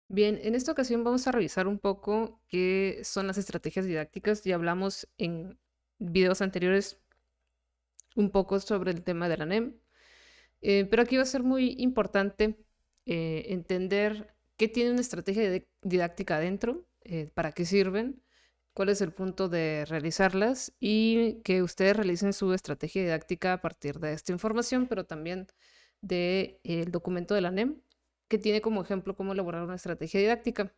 Bien, en esta ocasión vamos a revisar un poco qué son las estrategias didácticas. Ya hablamos en videos anteriores un poco sobre el tema de la NEM, pero aquí va a ser muy importante entender qué tiene una estrategia didáctica adentro, para qué sirven, cuál es el punto de realizarlas y que ustedes realicen su estrategia didáctica a partir de esta información, pero también del documento de la NEM, que tiene como ejemplo cómo elaborar una estrategia didáctica.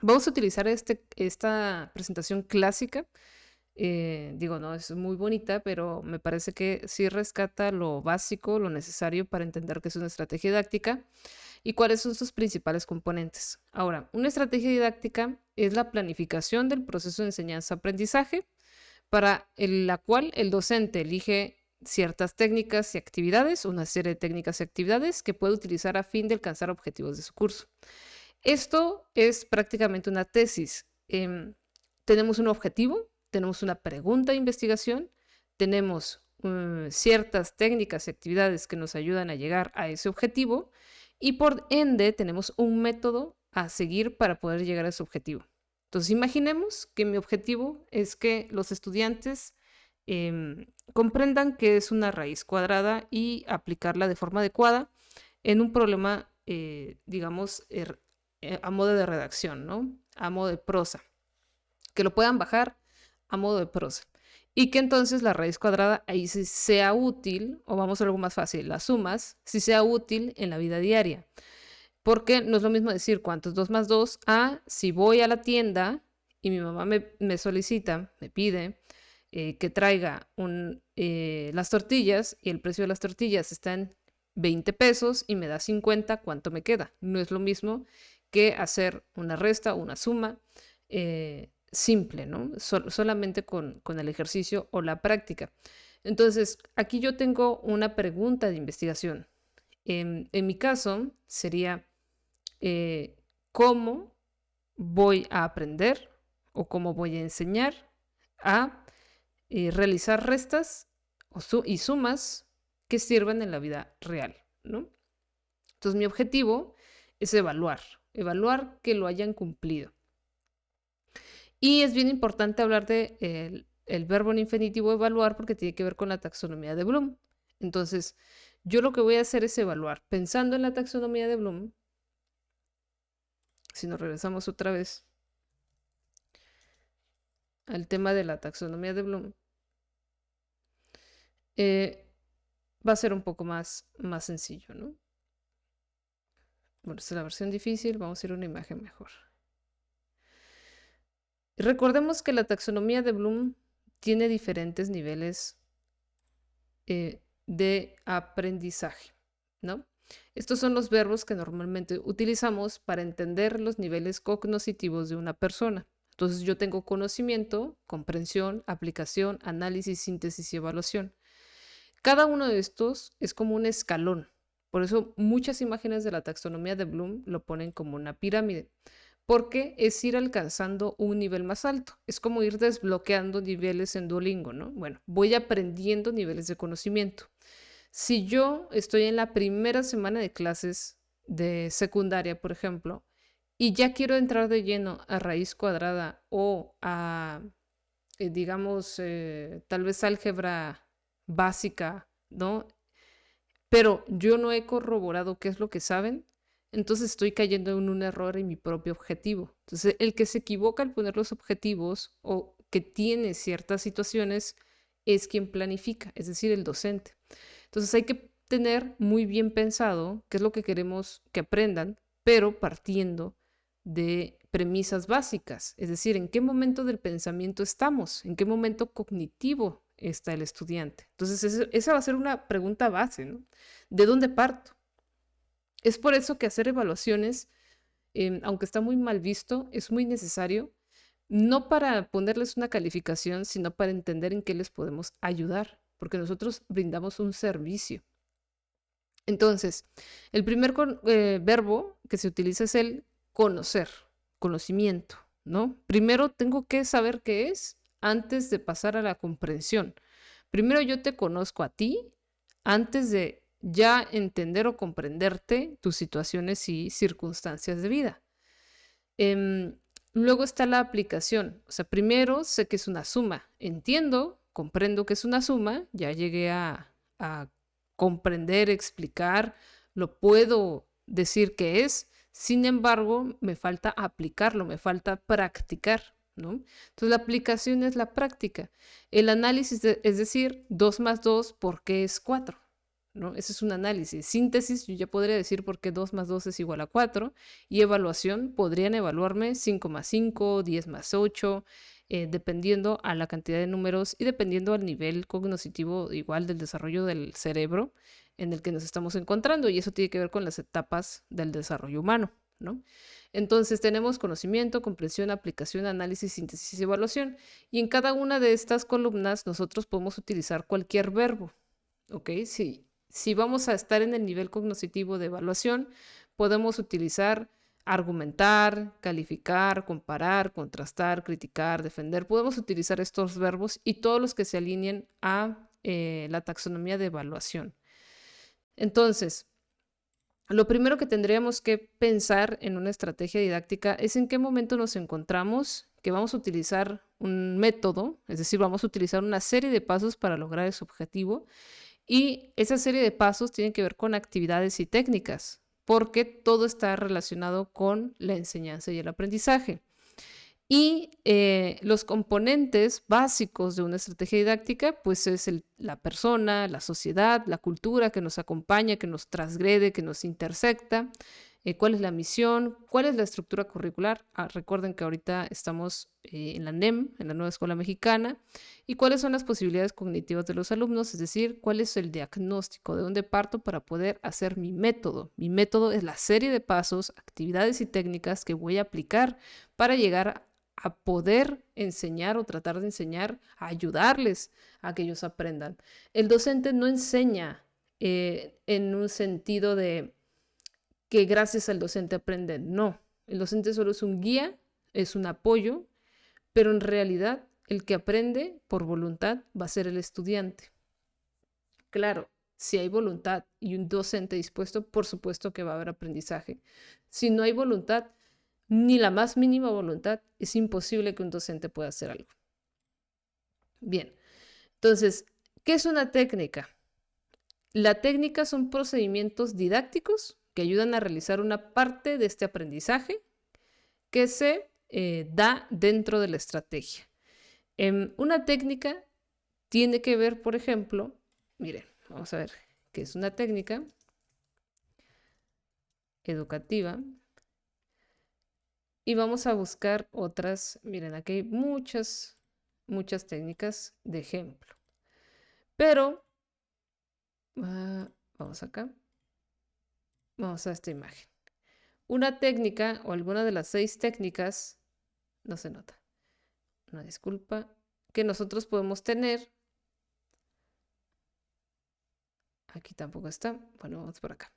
Vamos a utilizar esta presentación clásica. Digo, no es muy bonita, pero me parece que sí rescata lo básico, lo necesario para entender qué es una estrategia didáctica y cuáles son sus principales componentes. Ahora, una estrategia didáctica es la planificación del proceso de enseñanza-aprendizaje para la cual el docente elige ciertas técnicas y actividades, una serie de técnicas y actividades que puede utilizar a fin de alcanzar objetivos de su curso. Esto es prácticamente una tesis. Tenemos un objetivo, tenemos una pregunta de investigación, tenemos ciertas técnicas y actividades que nos ayudan a llegar a ese objetivo y por ende tenemos un método a seguir para poder llegar a ese objetivo. Entonces imaginemos que mi objetivo es que los estudiantes comprendan qué es una raíz cuadrada y aplicarla de forma adecuada en un problema, digamos, a modo de redacción, ¿no? A modo de prosa. Que lo puedan bajar a modo de prosa. Y que entonces la raíz cuadrada ahí sí sea útil, o vamos a algo más fácil, las sumas, sí sea útil en la vida diaria. Porque no es lo mismo decir cuánto es 2 más 2 a si voy a la tienda y mi mamá me solicita, me pide que traiga las tortillas y el precio de las tortillas está en 20 pesos y me da 50, ¿cuánto me queda? No es lo mismo que hacer una resta o una suma simple, ¿no? Solamente con el ejercicio o la práctica. Entonces, aquí yo tengo una pregunta de investigación. En mi caso, sería cómo voy a aprender o cómo voy a enseñar a realizar restas y sumas que sirvan en la vida real, ¿no? Entonces mi objetivo es evaluar que lo hayan cumplido. Y es bien importante hablar de el verbo en infinitivo evaluar porque tiene que ver con la taxonomía de Bloom. Entonces, yo lo que voy a hacer es evaluar. Pensando en la taxonomía de Bloom, si nos regresamos otra vez al tema de la taxonomía de Bloom, eh, va a ser un poco más sencillo, ¿no? Bueno, esta es la versión difícil, vamos a ir a una imagen mejor. Recordemos que la taxonomía de Bloom tiene diferentes niveles de aprendizaje, ¿no? Estos son los verbos que normalmente utilizamos para entender los niveles cognitivos de una persona. Entonces yo tengo conocimiento, comprensión, aplicación, análisis, síntesis y evaluación. Cada uno de estos es como un escalón. Por eso muchas imágenes de la taxonomía de Bloom lo ponen como una pirámide, porque es ir alcanzando un nivel más alto. Es como ir desbloqueando niveles en Duolingo, ¿no? Bueno, voy aprendiendo niveles de conocimiento. Si yo estoy en la primera semana de clases de secundaria, por ejemplo, y ya quiero entrar de lleno a raíz cuadrada o a, digamos, tal vez álgebra básica, ¿no? Pero yo no he corroborado qué es lo que saben, entonces estoy cayendo en un error en mi propio objetivo. Entonces, el que se equivoca al poner los objetivos o que tiene ciertas situaciones es quien planifica, es decir, el docente. Entonces, hay que tener muy bien pensado qué es lo que queremos que aprendan, pero partiendo de premisas básicas, es decir, en qué momento del pensamiento estamos, en qué momento cognitivo está el estudiante. Entonces, esa va a ser una pregunta base, ¿no? ¿De dónde parto? Es por eso que hacer evaluaciones, aunque está muy mal visto, es muy necesario, no para ponerles una calificación, sino para entender en qué les podemos ayudar, porque nosotros brindamos un servicio. Entonces, el primer verbo que se utiliza es el conocer, conocimiento, ¿no? Primero tengo que saber qué es antes de pasar a la comprensión. Primero yo te conozco a ti antes de ya entender o comprenderte tus situaciones y circunstancias de vida. Em, Luego está la aplicación. O sea, primero sé que es una suma. Entiendo, comprendo que es una suma. Ya llegué a comprender, explicar, lo puedo decir que es. Sin embargo, me falta aplicarlo, me falta practicar, ¿no? Entonces, la aplicación es la práctica. El análisis, es decir, 2 más 2, ¿por qué es 4? ¿No? Ese es un análisis. Síntesis, yo ya podría decir por qué 2 más 2 es igual a 4. Y evaluación, podrían evaluarme 5 más 5, 10 más 8, dependiendo a la cantidad de números y dependiendo al nivel cognitivo igual del desarrollo del cerebro en el que nos estamos encontrando. Y eso tiene que ver con las etapas del desarrollo humano, ¿no? Entonces tenemos conocimiento, comprensión, aplicación, análisis, síntesis y evaluación. Y en cada una de estas columnas nosotros podemos utilizar cualquier verbo, ¿ok? Si vamos a estar en el nivel cognitivo de evaluación, podemos utilizar argumentar, calificar, comparar, contrastar, criticar, defender. Podemos utilizar estos verbos y todos los que se alineen a la taxonomía de evaluación. Entonces, lo primero que tendríamos que pensar en una estrategia didáctica es en qué momento nos encontramos, que vamos a utilizar un método, es decir, vamos a utilizar una serie de pasos para lograr ese objetivo. Y esa serie de pasos tiene que ver con actividades y técnicas, porque todo está relacionado con la enseñanza y el aprendizaje. Y los componentes básicos de una estrategia didáctica, pues es la persona, la sociedad, la cultura que nos acompaña, que nos transgrede, que nos intersecta, cuál es la misión, cuál es la estructura curricular. Recuerden que ahorita estamos en la NEM, en la Nueva Escuela Mexicana, y cuáles son las posibilidades cognitivas de los alumnos, es decir, cuál es el diagnóstico, de dónde parto para poder hacer mi método. Mi método es la serie de pasos, actividades y técnicas que voy a aplicar para llegar a poder enseñar o tratar de enseñar, a ayudarles a que ellos aprendan. El docente no enseña en un sentido de que gracias al docente aprenden. No, el docente solo es un guía, es un apoyo, pero en realidad el que aprende por voluntad va a ser el estudiante. Claro, si hay voluntad y un docente dispuesto, por supuesto que va a haber aprendizaje. Si no hay voluntad, ni la más mínima voluntad, es imposible que un docente pueda hacer algo. Bien, entonces, ¿qué es una técnica? La técnica son procedimientos didácticos que ayudan a realizar una parte de este aprendizaje que se da dentro de la estrategia. Una técnica tiene que ver, por ejemplo, miren, vamos a ver qué es una técnica educativa. Y vamos a buscar otras. Miren, aquí hay muchas técnicas de ejemplo. Pero, vamos acá. Vamos a esta imagen. Una técnica o alguna de las 6 técnicas, no se nota, una disculpa, que nosotros podemos tener. Aquí tampoco está. Bueno, vamos por acá.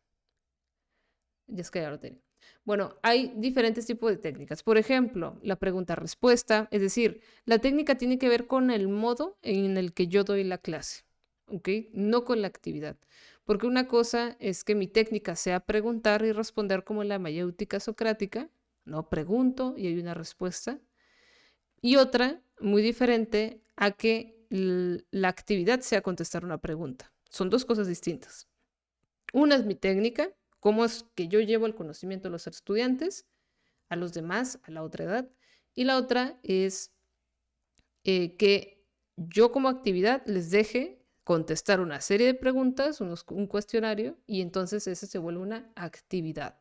Ya es que ya lo tenía. Bueno, hay diferentes tipos de técnicas. Por ejemplo, la pregunta-respuesta, es decir, la técnica tiene que ver con el modo en el que yo doy la clase, ¿ok? No con la actividad. Porque una cosa es que mi técnica sea preguntar y responder como la mayéutica socrática, no pregunto y hay una respuesta. Y otra, muy diferente, a que la actividad sea contestar una pregunta. Son dos cosas distintas. Una es mi técnica, cómo es que yo llevo el conocimiento a los estudiantes, a los demás, a la otra edad. Y la otra es que yo como actividad les deje contestar una serie de preguntas, un cuestionario, y entonces ese se vuelve una actividad.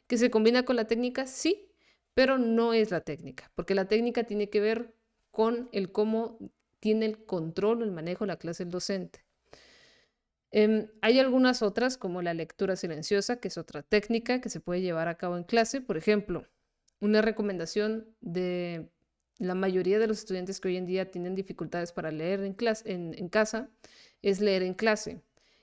¿Que se combina con la técnica? Sí, pero no es la técnica, porque la técnica tiene que ver con el cómo tiene el control o el manejo de la clase el docente. Hay algunas otras, como la lectura silenciosa, que es otra técnica que se puede llevar a cabo en clase. Por ejemplo, una recomendación de la mayoría de los estudiantes que hoy en día tienen dificultades para leer en casa es leer en clase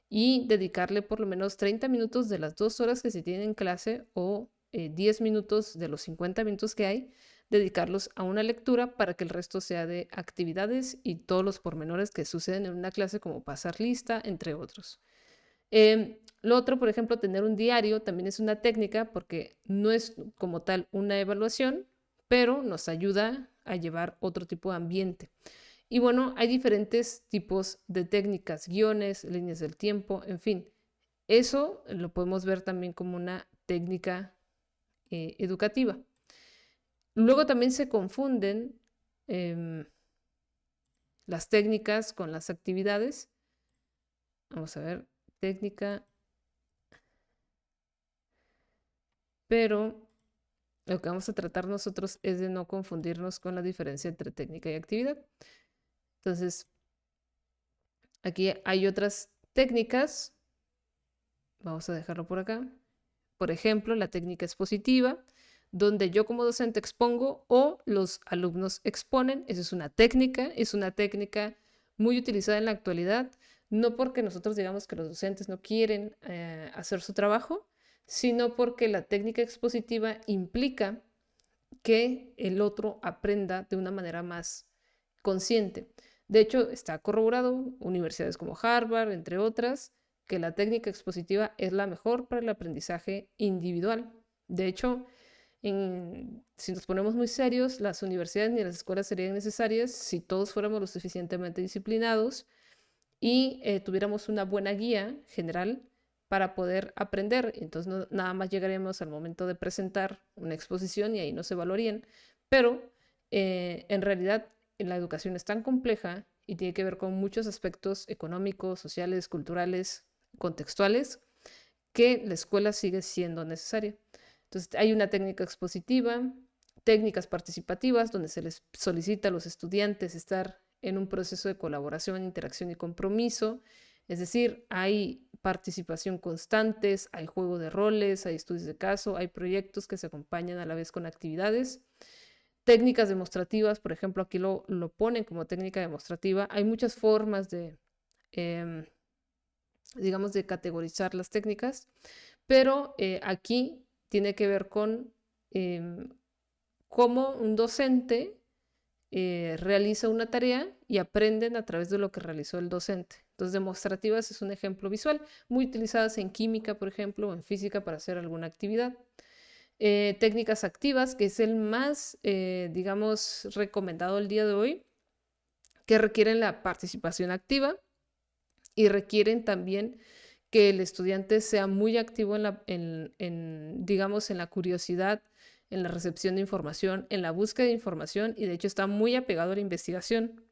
y dedicarle por lo menos 30 minutos de las 2 horas que se tienen en clase o 10 minutos de los 50 minutos que hay, dedicarlos a una lectura para que el resto sea de actividades y todos los pormenores que suceden en una clase, como pasar lista, entre otros. Lo otro, por ejemplo, tener un diario también es una técnica porque no es como tal una evaluación, pero nos ayuda a llevar otro tipo de ambiente. Y bueno, hay diferentes tipos de técnicas, guiones, líneas del tiempo, en fin. Eso lo podemos ver también como una técnica educativa. Luego también se confunden em, las técnicas con las actividades. Vamos a ver, técnica, pero lo que vamos a tratar nosotros es de no confundirnos con la diferencia entre técnica y actividad. Entonces, aquí hay otras técnicas. Vamos a dejarlo por acá. Por ejemplo, la técnica expositiva, donde yo como docente expongo o los alumnos exponen. Esa es una técnica muy utilizada en la actualidad, no porque nosotros digamos que los docentes no quieren hacer su trabajo, sino porque la técnica expositiva implica que el otro aprenda de una manera más consciente. De hecho, está corroborado, universidades como Harvard, entre otras, que la técnica expositiva es la mejor para el aprendizaje individual. De hecho, si nos ponemos muy serios, las universidades ni las escuelas serían necesarias si todos fuéramos lo suficientemente disciplinados y tuviéramos una buena guía general para poder aprender. Entonces, nada más llegaremos al momento de presentar una exposición y ahí no se evaluarían. Pero en realidad la educación es tan compleja y tiene que ver con muchos aspectos económicos, sociales, culturales, contextuales, que la escuela sigue siendo necesaria. Entonces, hay una técnica expositiva, técnicas participativas, donde se les solicita a los estudiantes estar en un proceso de colaboración, interacción y compromiso. Es decir, hay participación constantes, hay juego de roles, hay estudios de caso, hay proyectos que se acompañan a la vez con actividades. Técnicas demostrativas, por ejemplo, aquí lo ponen como técnica demostrativa. Hay muchas formas de, digamos, de categorizar las técnicas, pero aquí tiene que ver con cómo un docente realiza una tarea y aprenden a través de lo que realizó el docente. Entonces, demostrativas es un ejemplo visual, muy utilizadas en química, por ejemplo, o en física para hacer alguna actividad. Técnicas activas, que es el más, digamos, recomendado el día de hoy, que requieren la participación activa y requieren también que el estudiante sea muy activo digamos, en la curiosidad, en la recepción de información, en la búsqueda de información y de hecho está muy apegado a la investigación.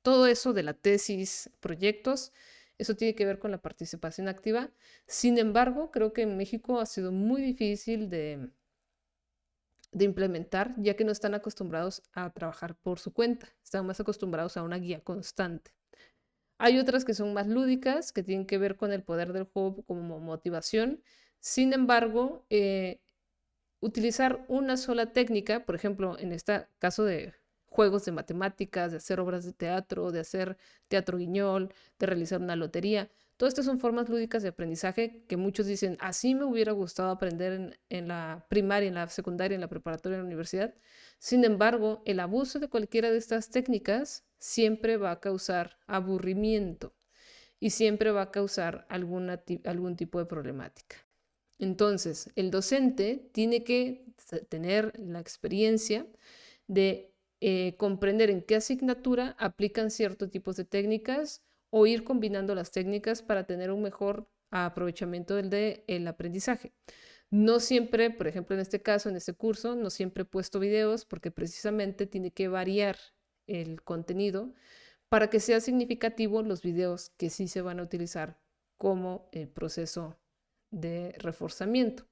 Todo eso de la tesis, proyectos, eso tiene que ver con la participación activa. Sin embargo, creo que en México ha sido muy difícil de implementar, ya que no están acostumbrados a trabajar por su cuenta, están más acostumbrados a una guía constante. Hay otras que son más lúdicas, que tienen que ver con el poder del juego como motivación. Sin embargo, utilizar una sola técnica, por ejemplo, en este caso de juegos de matemáticas, de hacer obras de teatro, de hacer teatro guiñol, de realizar una lotería. Todas estas son formas lúdicas de aprendizaje que muchos dicen, así me hubiera gustado aprender en la primaria, en la secundaria, en la preparatoria, en la universidad. Sin embargo, el abuso de cualquiera de estas técnicas siempre va a causar aburrimiento y siempre va a causar algún tipo de problemática. Entonces, el docente tiene que tener la experiencia de comprender en qué asignatura aplican ciertos tipos de técnicas o ir combinando las técnicas para tener un mejor aprovechamiento del aprendizaje. No siempre, por ejemplo, en este caso, en este curso, no siempre he puesto videos porque precisamente tiene que variar el contenido para que sea significativo los videos que sí se van a utilizar como proceso de reforzamiento.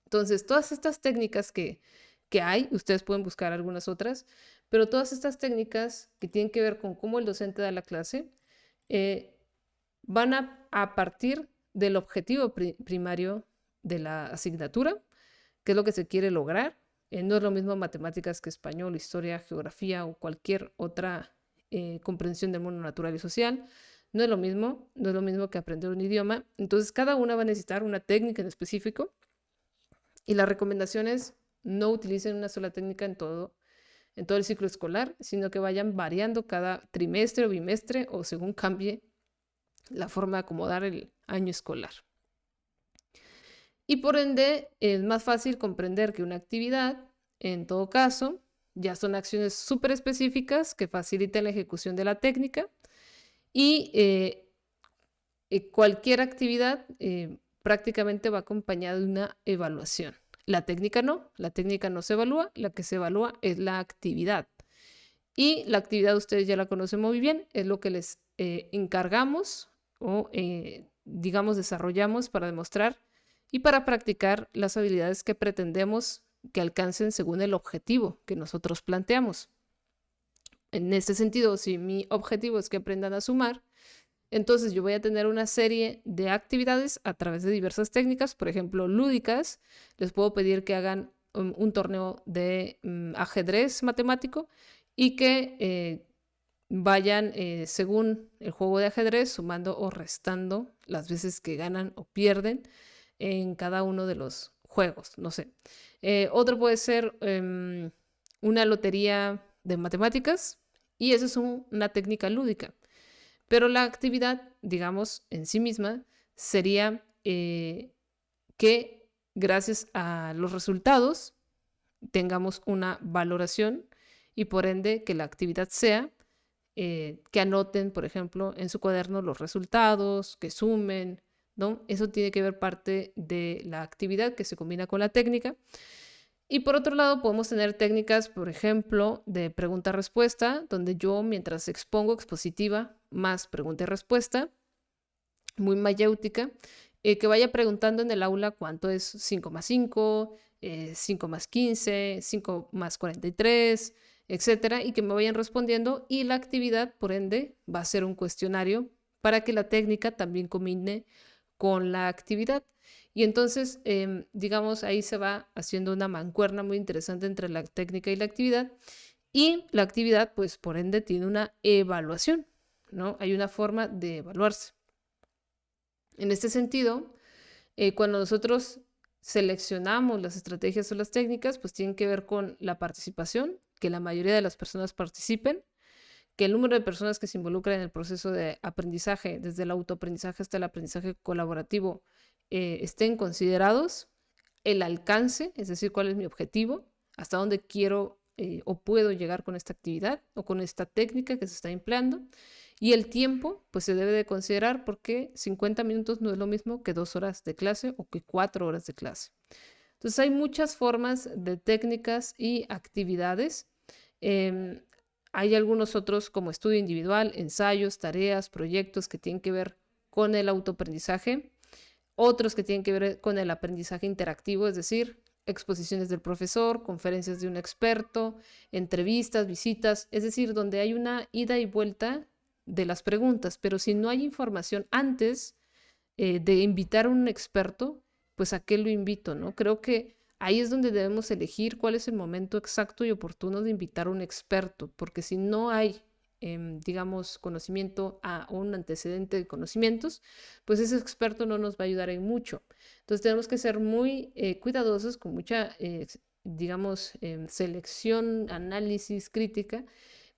Entonces, todas estas técnicas que hay, ustedes pueden buscar algunas otras, pero todas estas técnicas que tienen que ver con cómo el docente da la clase, van a partir del objetivo primario de la asignatura, que es lo que se quiere lograr. No es lo mismo matemáticas que español, historia, geografía o cualquier otra comprensión del mundo natural y social. No es lo mismo, no es lo mismo que aprender un idioma. Entonces, cada una va a necesitar una técnica en específico y la recomendación es no utilicen una sola técnica en todo el ciclo escolar, sino que vayan variando cada trimestre o bimestre o según cambie la forma de acomodar año escolar. Y por ende, es más fácil comprender que una actividad, en todo caso, ya son acciones súper específicas que facilitan la ejecución de la técnica y cualquier actividad prácticamente va acompañada de una evaluación. La técnica no se evalúa, la que se evalúa es la actividad. Y la actividad ustedes ya la conocen muy bien, es lo que les encargamos o digamos desarrollamos para demostrar y para practicar las habilidades que pretendemos que alcancen según el objetivo que nosotros planteamos. En este sentido, si mi objetivo es que aprendan a sumar, entonces yo voy a tener una serie de actividades a través de diversas técnicas, por ejemplo, lúdicas. Les puedo pedir que hagan un torneo de ajedrez matemático y que vayan según el juego de ajedrez sumando o restando las veces que ganan o pierden en cada uno de los juegos, no sé. Otro puede ser una lotería de matemáticas y eso es una técnica lúdica. Pero la actividad, digamos, en sí misma sería que gracias a los resultados tengamos una valoración y por ende que la actividad sea que anoten, por ejemplo, en su cuaderno los resultados, que sumen, ¿no? Eso tiene que ver parte de la actividad que se combina con la técnica. Y por otro lado, podemos tener técnicas, por ejemplo, de pregunta-respuesta, donde yo, mientras expongo expositiva, más pregunta y respuesta, muy mayéutica, que vaya preguntando en el aula cuánto es 5 más 5, 5 más 15, 5 más 43, etcétera, y que me vayan respondiendo. Y la actividad, por ende, va a ser un cuestionario para que la técnica también combine con la actividad. Y entonces, digamos, ahí se va haciendo una mancuerna muy interesante entre la técnica y la actividad. Y la actividad, pues, por ende, tiene una evaluación, ¿no? Hay una forma de evaluarse. En este sentido, cuando nosotros seleccionamos las estrategias o las técnicas, pues tienen que ver con la participación, que la mayoría de las personas participen, que el número de personas que se involucran en el proceso de aprendizaje, desde el autoaprendizaje hasta el aprendizaje colaborativo, estén considerados, el alcance, es decir, cuál es mi objetivo, hasta dónde quiero o puedo llegar con esta actividad o con esta técnica que se está empleando. Y el tiempo, pues se debe de considerar porque 50 minutos no es lo mismo que 2 horas de clase o que 4 horas de clase. Entonces hay muchas formas de técnicas y actividades. Hay algunos otros como estudio individual, ensayos, tareas, proyectos que tienen que ver con el autoaprendizaje. Otros que tienen que ver con el aprendizaje interactivo, es decir, exposiciones del profesor, conferencias de un experto, entrevistas, visitas, es decir, donde hay una ida y vuelta de las preguntas, pero si no hay información antes de invitar a un experto, pues a qué lo invito, ¿no? Creo que ahí es donde debemos elegir cuál es el momento exacto y oportuno de invitar a un experto, porque si no hay, digamos, conocimiento o un antecedente de conocimientos, pues ese experto no nos va a ayudar en mucho. Entonces tenemos que ser muy cuidadosos, con mucha, digamos, selección, análisis, crítica,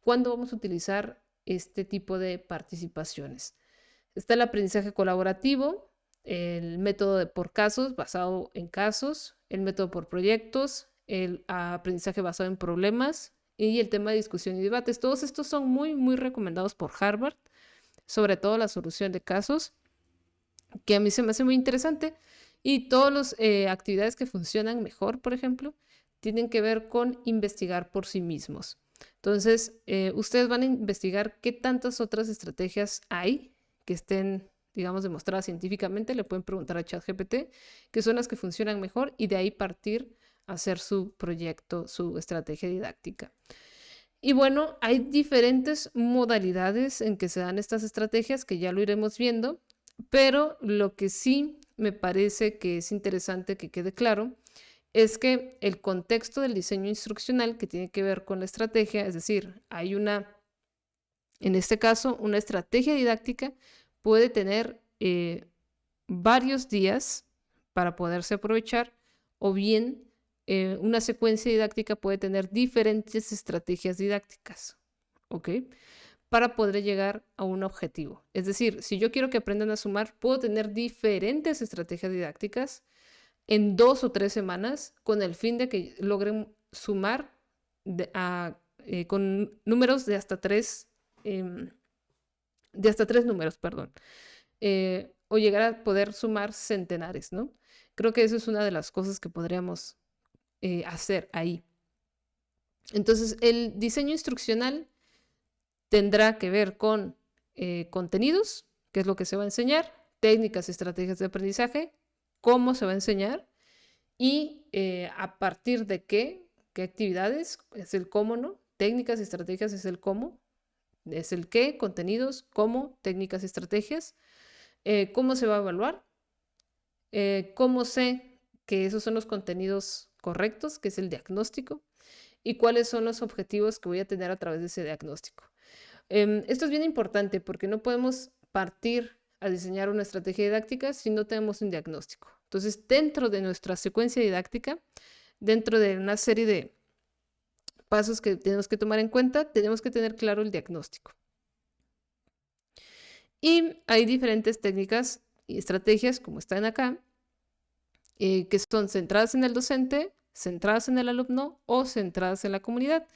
cuando vamos a utilizar este tipo de participaciones. Está el aprendizaje colaborativo, el método por casos, basado en casos, el método por proyectos, el aprendizaje basado en problemas y el tema de discusión y debates. Todos estos son muy, muy recomendados por Harvard, sobre todo la solución de casos, que a mí se me hace muy interesante. Y todas las actividades que funcionan mejor, por ejemplo, tienen que ver con investigar por sí mismos. Entonces, ustedes van a investigar qué tantas otras estrategias hay que estén, digamos, demostradas científicamente. Le pueden preguntar a ChatGPT qué son las que funcionan mejor y de ahí partir a hacer su proyecto, su estrategia didáctica. Y bueno, hay diferentes modalidades en que se dan estas estrategias que ya lo iremos viendo, pero lo que sí me parece que es interesante que quede claro es que el contexto del diseño instruccional que tiene que ver con la estrategia, es decir, hay en este caso, una estrategia didáctica puede tener varios días para poderse aprovechar o bien una secuencia didáctica puede tener diferentes estrategias didácticas, ¿ok? para poder llegar a un objetivo. Es decir, si yo quiero que aprendan a sumar, puedo tener diferentes estrategias didácticas en 2 o 3 semanas con el fin de que logren sumar con números de hasta 3 números, perdón. O llegar a poder sumar centenares, ¿no? Creo que eso es una de las cosas que podríamos hacer ahí. Entonces, el diseño instruccional tendrá que ver con contenidos, qué es lo que se va a enseñar, técnicas y estrategias de aprendizaje, cómo se va a enseñar y a partir de qué actividades, es el cómo, ¿no? Técnicas y estrategias es el cómo, es el qué, contenidos, cómo, técnicas y estrategias, cómo se va a evaluar, cómo sé que esos son los contenidos correctos, que es el diagnóstico, y cuáles son los objetivos que voy a tener a través de ese diagnóstico. Esto es bien importante porque no podemos partir a diseñar una estrategia didáctica si no tenemos un diagnóstico. Entonces, dentro de nuestra secuencia didáctica, dentro de una serie de pasos que tenemos que tomar en cuenta, tenemos que tener claro el diagnóstico. Y hay diferentes técnicas y estrategias, como están acá, que son centradas en el docente, centradas en el alumno o centradas en la comunidad,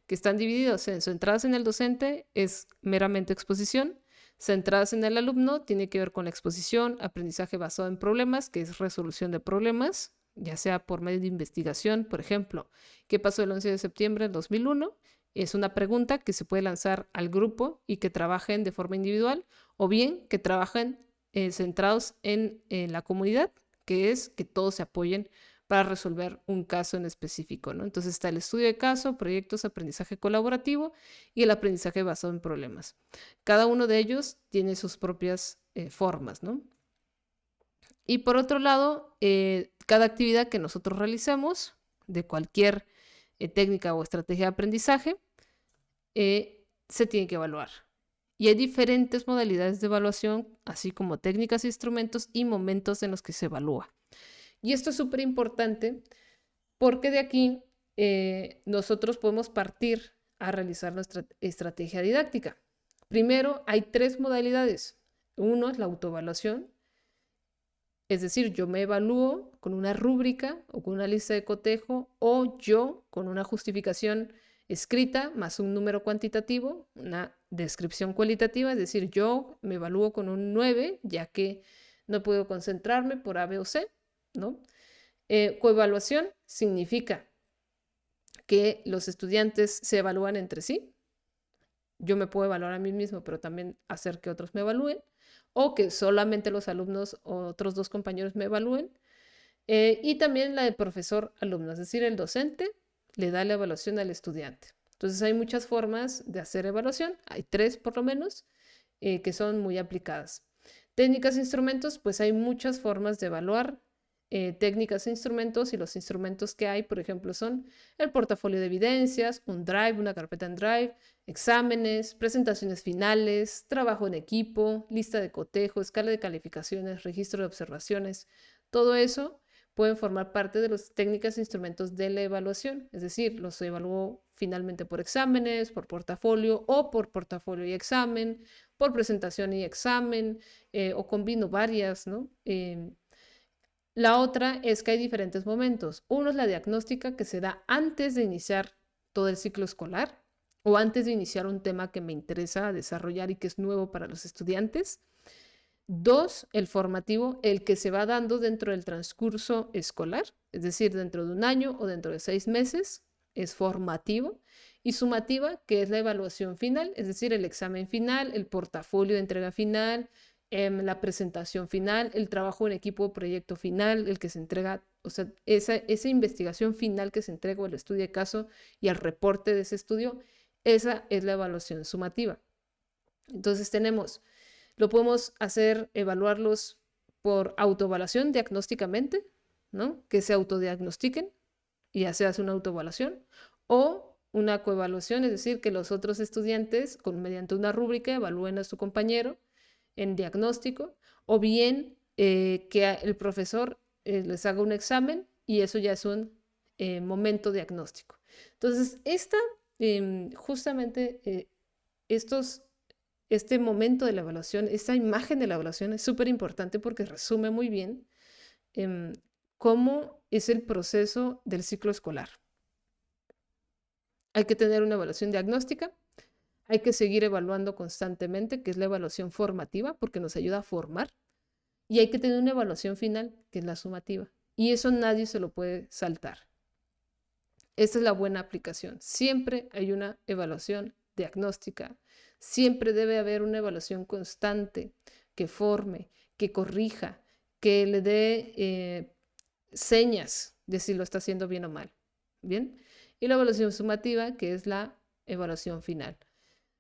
que están divididos en centradas en el docente es meramente exposición, centradas en el alumno tiene que ver con la exposición, aprendizaje basado en problemas, que es resolución de problemas, ya sea por medio de investigación, por ejemplo, ¿qué pasó el 11 de septiembre del 2001? Es una pregunta que se puede lanzar al grupo y que trabajen de forma individual o bien que trabajen centrados en la comunidad, que es que todos se apoyen para resolver un caso en específico, ¿no? Entonces está el estudio de caso, proyectos, aprendizaje colaborativo y el aprendizaje basado en problemas. Cada uno de ellos tiene sus propias formas, ¿no? Y por otro lado, cada actividad que nosotros realicemos de cualquier técnica o estrategia de aprendizaje se tiene que evaluar. Y hay diferentes modalidades de evaluación, así como técnicas, instrumentos y momentos en los que se evalúa. Y esto es súper importante porque de aquí nosotros podemos partir a realizar nuestra estrategia didáctica. Primero, hay 3 modalidades. Uno es la autoevaluación, es decir, yo me evalúo con una rúbrica o con una lista de cotejo o yo con una justificación escrita más un número cuantitativo, una descripción cualitativa, es decir, yo me evalúo con un 9 ya que no puedo concentrarme por A, B o C, ¿no? Coevaluación significa que los estudiantes se evalúan entre sí. Yo me puedo evaluar a mí mismo, pero también hacer que otros me evalúen, o que solamente los alumnos o otros 2 compañeros me evalúen. Y también la de profesor-alumno, es decir, el docente le da la evaluación al estudiante. Entonces hay muchas formas de hacer evaluación, hay 3 por lo menos, que son muy aplicadas. Técnicas e instrumentos, pues hay muchas formas de evaluar técnicas e instrumentos, y los instrumentos que hay, por ejemplo, son el portafolio de evidencias, un Drive, una carpeta en Drive, exámenes, presentaciones finales, trabajo en equipo, lista de cotejo, escala de calificaciones, registro de observaciones. Todo eso pueden formar parte de las técnicas e instrumentos de la evaluación, es decir, los evalúo finalmente por exámenes, por portafolio o por portafolio y examen, por presentación y examen, o combino varias, ¿no? La otra es que hay diferentes momentos. Uno es la diagnóstica, que se da antes de iniciar todo el ciclo escolar o antes de iniciar un tema que me interesa desarrollar y que es nuevo para los estudiantes. 2, el formativo, el que se va dando dentro del transcurso escolar, es decir, dentro de un año o dentro de 6 meses, es formativo. Y sumativa, que es la evaluación final, es decir, el examen final, el portafolio de entrega final, la presentación final, el trabajo en equipo, proyecto final, el que se entrega, o sea, esa investigación final que se entrega, o el estudio de caso y el reporte de ese estudio, esa es la evaluación sumativa. Entonces lo podemos hacer, evaluarlos por autoevaluación diagnósticamente, ¿no? Que se autodiagnostiquen y ya se hace una autoevaluación, o una coevaluación, es decir, que los otros estudiantes, mediante una rúbrica, evalúen a su compañero en diagnóstico, o bien que el profesor les haga un examen y eso ya es un momento diagnóstico. Entonces, esta justamente este momento de la evaluación, esta imagen de la evaluación es súper importante porque resume muy bien cómo es el proceso del ciclo escolar. Hay que tener una evaluación diagnóstica, hay que seguir evaluando constantemente, que es la evaluación formativa, porque nos ayuda a formar, y hay que tener una evaluación final, que es la sumativa. Y eso nadie se lo puede saltar. Esta es la buena aplicación. Siempre hay una evaluación diagnóstica. Siempre debe haber una evaluación constante que forme, que corrija, que le dé señas de si lo está haciendo bien o mal. ¿Bien? Y la evaluación sumativa, que es la evaluación final.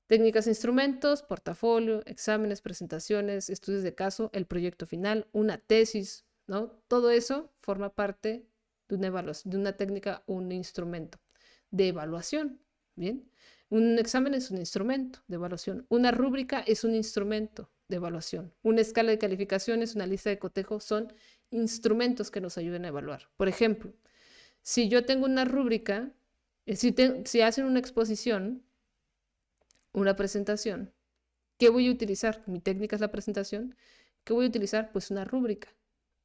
Técnicas e instrumentos, portafolio, exámenes, presentaciones, estudios de caso, el proyecto final, una tesis, ¿no? Todo eso forma parte de una evaluación, de una técnica, un instrumento de evaluación, ¿bien? Un examen es un instrumento de evaluación. Una rúbrica es un instrumento de evaluación. Una escala de calificaciones, una lista de cotejo son instrumentos que nos ayuden a evaluar. Por ejemplo, si yo tengo una rúbrica, si hacen una exposición, una presentación, ¿qué voy a utilizar? Mi técnica es la presentación. ¿Qué voy a utilizar? Pues una rúbrica.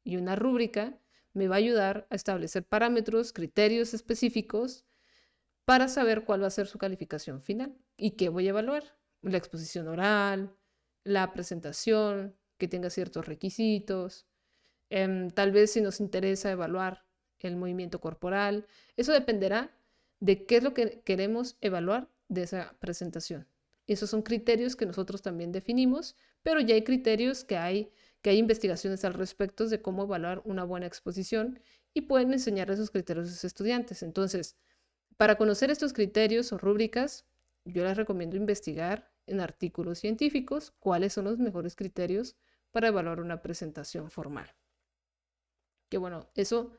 Y una rúbrica me va a ayudar a establecer parámetros, criterios específicos para saber cuál va a ser su calificación final y qué voy a evaluar. La exposición oral, la presentación, que tenga ciertos requisitos. Tal vez si nos interesa evaluar el movimiento corporal, eso dependerá de qué es lo que queremos evaluar de esa presentación. Esos son criterios que nosotros también definimos, pero ya hay criterios que hay investigaciones al respecto de cómo evaluar una buena exposición y pueden enseñar esos criterios a sus estudiantes. Entonces, para conocer estos criterios o rúbricas, yo les recomiendo investigar en artículos científicos cuáles son los mejores criterios para evaluar una presentación formal. Que bueno, eso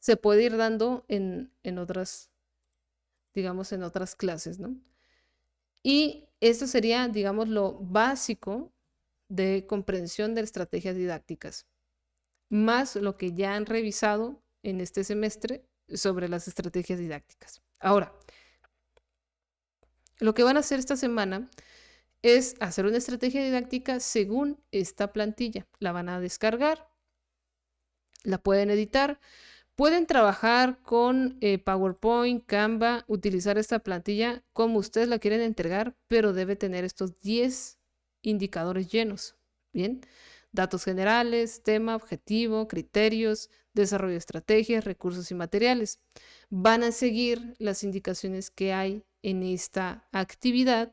se puede ir dando en otras, digamos, en otras clases, ¿no? Y esto sería, digamos, lo básico de comprensión de estrategias didácticas, más lo que ya han revisado en este semestre sobre las estrategias didácticas. Ahora, lo que van a hacer esta semana es hacer una estrategia didáctica según esta plantilla. La van a descargar, la pueden editar, pueden trabajar con PowerPoint, Canva, utilizar esta plantilla como ustedes la quieren entregar, pero debe tener estos 10 indicadores llenos. Bien, datos generales, tema, objetivo, criterios, desarrollo de estrategias, recursos y materiales. Van a seguir las indicaciones que hay en esta actividad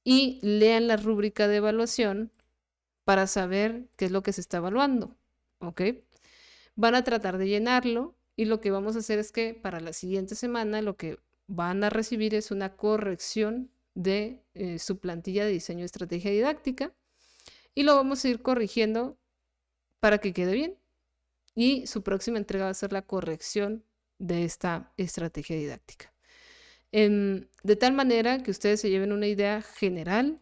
y lean la rúbrica de evaluación para saber qué es lo que se está evaluando. ¿Ok? Van a tratar de llenarlo y lo que vamos a hacer es que para la siguiente semana lo que van a recibir es una corrección de su plantilla de diseño de estrategia didáctica y lo vamos a ir corrigiendo para que quede bien. Y su próxima entrega va a ser la corrección de esta estrategia didáctica. De tal manera que ustedes se lleven una idea general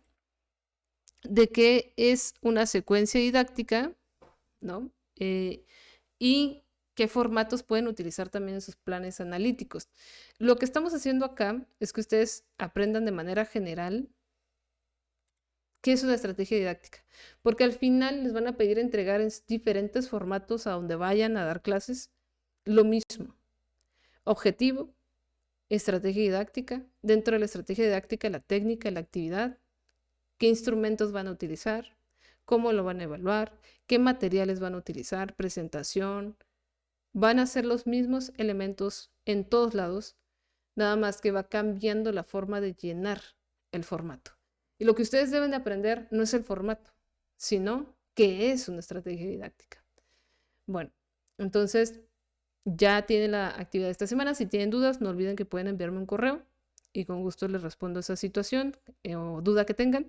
de qué es una secuencia didáctica, ¿no? Y qué formatos pueden utilizar también en sus planes analíticos. Lo que estamos haciendo acá es que ustedes aprendan de manera general qué es una estrategia didáctica, porque al final les van a pedir entregar en diferentes formatos a donde vayan a dar clases lo mismo. Objetivo, estrategia didáctica, dentro de la estrategia didáctica la técnica, la actividad, qué instrumentos van a utilizar, cómo lo van a evaluar, qué materiales van a utilizar, presentación. Van a ser los mismos elementos en todos lados, nada más que va cambiando la forma de llenar el formato. Y lo que ustedes deben de aprender no es el formato, sino qué es una estrategia didáctica. Bueno, entonces ya tienen la actividad de esta semana. Si tienen dudas, no olviden que pueden enviarme un correo y con gusto les respondo a esa situación o duda que tengan.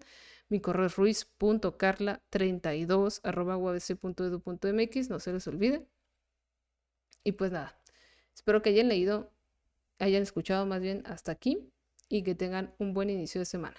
Mi correo es ruiz.carla32@uabc.edu.mx, no se les olvide. Y pues nada, espero que hayan leído, hayan escuchado más bien hasta aquí y que tengan un buen inicio de semana.